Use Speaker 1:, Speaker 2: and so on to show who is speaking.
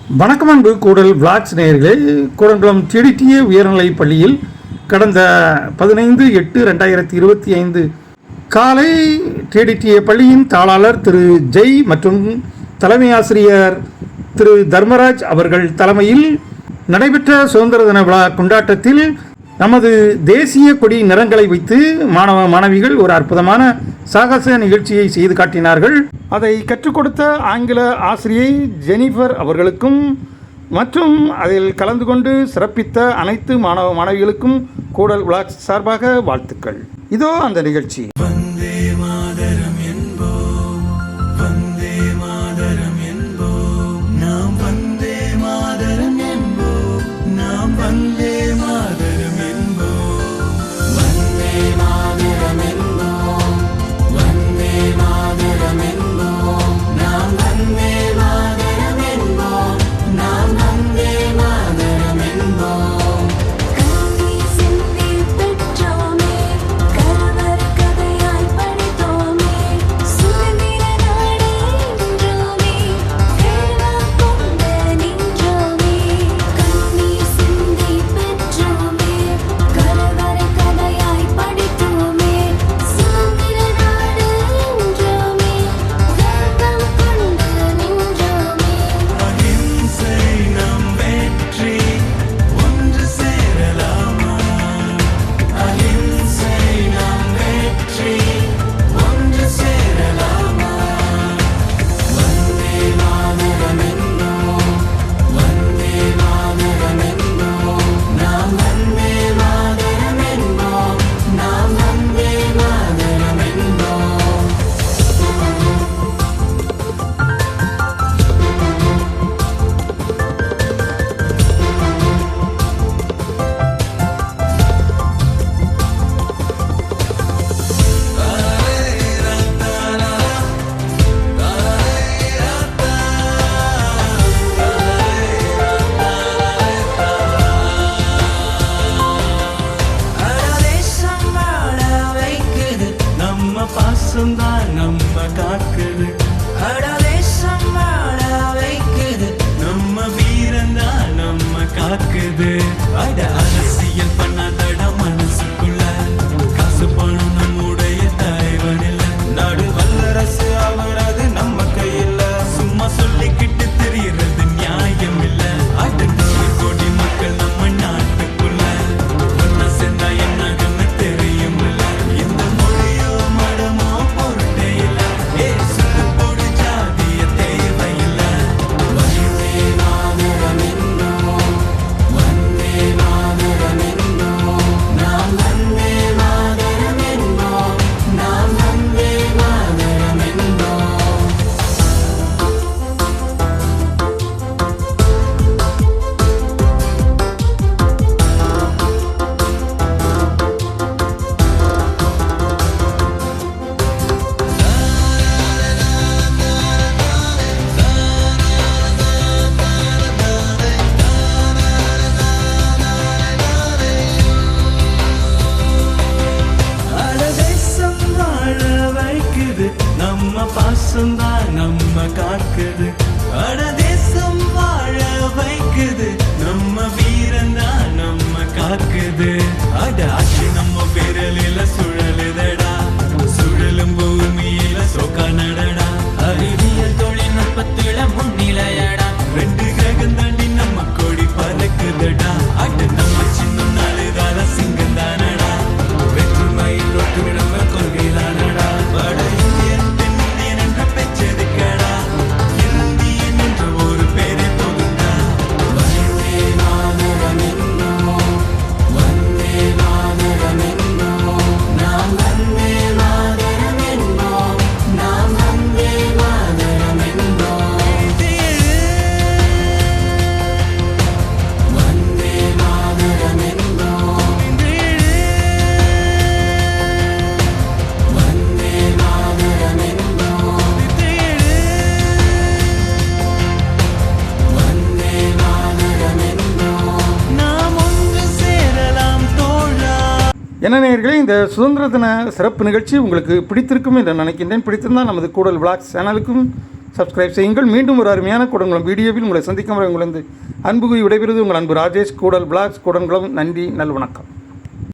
Speaker 1: வணக்கம் அன்பு கூடல் விளாக்ஸ் நேயர்களே. கூடங்குளம் TDTA உயர்நிலைப் பள்ளியில் கடந்த 15/8/2025 காலை TDTA பள்ளியின் தாளாளர் திரு ஜெய் மற்றும் தலைமை ஆசிரியர் திரு தர்மராஜ் அவர்கள் தலைமையில் நடைபெற்ற சுதந்திர தின விழா கொண்டாட்டத்தில் நமது தேசிய கொடி நிறங்களை வைத்து மாணவ மாணவிகள் ஒரு அற்புதமான சாகச நிகழ்ச்சியை செய்து காட்டினார்கள். அதை கற்றுக் கொடுத்த ஆங்கில ஆசிரியை ஜெனிஃபர் அவர்களுக்கும் மற்றும் அதில் கலந்து கொண்டு சிறப்பித்த அனைத்து மாணவ மாணவிகளுக்கும் கூடல் விளாக்ஸ் சார்பாக வாழ்த்துக்கள். இதோ அந்த நிகழ்ச்சி.
Speaker 2: வந்தே மாதரம் என்போம், வந்தே மாதரம் என்போம், நாம் வந்தே மாதரம் என்போம், நாம் வந்தே மாதரம் என்போம், வந்தே மாதரம் என்போம், வந்தே மாதரம் என்போம், நாம் வந்தே மாதரம் என்போம், நாம் வந்தே மாதரம் என்போம். பாசம்தான் நம்ம காக்குது, அடதேசம் வாழ வைக்குது, நம்ம வீரந்தான் நம்ம காக்குது. அட அரசியல் பண்ணாதட மனசுக்குள்ள, காசு பணம் நம்முடைய தலைவன் இல்ல, நாடு வல்லரசு ஆவறது நம்ம கையில, சும்மா சொல்லிக்கிட்டு தெரியறது நியாயம் இல்ல. அட 100 கோடி மக்கள் நம்ம நாட்டுக்குள்ள, ஒன்னா சேர்ந்தா என்னன்னு தெரியும் இல்ல. இந்த மொழியோ மடமோ பொருட்டே இல்ல, ஏசுக்கு போடு ஜாதிய தேவையில்ல. வந்தே மாதரம் என்போம், வந்தே மாதரம் என்போம், நாம் வந்தே மாதரம் என்போம், நாம் வந்தே மாதரம் என்போம். அடதேசம் வாழ வைக்குது, நம்ம பாசம்தான் நம்ம காக்குது, அடதேசம் வாழ வைக்குது, நம்ம வீரந்தான் நம்ம காக்குது. அட ஆட்சி நம்ம விரலில சுழலுதடா, சுழலும் பூமியில சோக்கா நடடா, அறிவியல் தொழில்நுட்பத்துல முன்னிலையடா, 2 கிரகம் தாண்டி நம்ம கொடி பறக்குதடா. அட நம்ம சின்ன நாளுதான சிங்கம் தானடா, வெற்றுமையில் ஒற்று நம்ம கொள்கைதானடா. வட இந்தியன் தென் இந்தியன் என்ற பெற்றெடுக்கடா, இந்தியன் என்ற ஒரு பேரை போதுண்டா. வந்தே மாதரம் என்போம், வந்தே மாதரம் என்போம், நாம் வந்தே மாதரம் என்போம், நாம் வந்தே மாதரம் என்போம். வந்தே மாதரம் என்போம், வந்தே மாதரம் என்போம், வந்தே மாதரம் என்போம், நாம் ஒன்று சேரலாம் தோழா.
Speaker 1: என்ன நேயர்களே, இந்த சுதந்திர தின சிறப்பு நிகழ்ச்சி உங்களுக்கு பிடித்திருக்கும் என்று நினைக்கின்றேன். பிடித்திருந்தால் நமது கூடல் விளாக்ஸ் சேனலுக்கும் சப்ஸ்கிரைப் செய்யுங்கள். மீண்டும் ஒரு அருமையான கூடங்குளம் வீடியோவில் உங்களை சந்திக்கும் வரை உங்களது அன்புகுறி விடைபெறுவது உங்கள் அன்பு ராஜேஷ் கூடல் பிளாக்ஸ் கூடங்குளம். நன்றி, நல்வணக்கம்.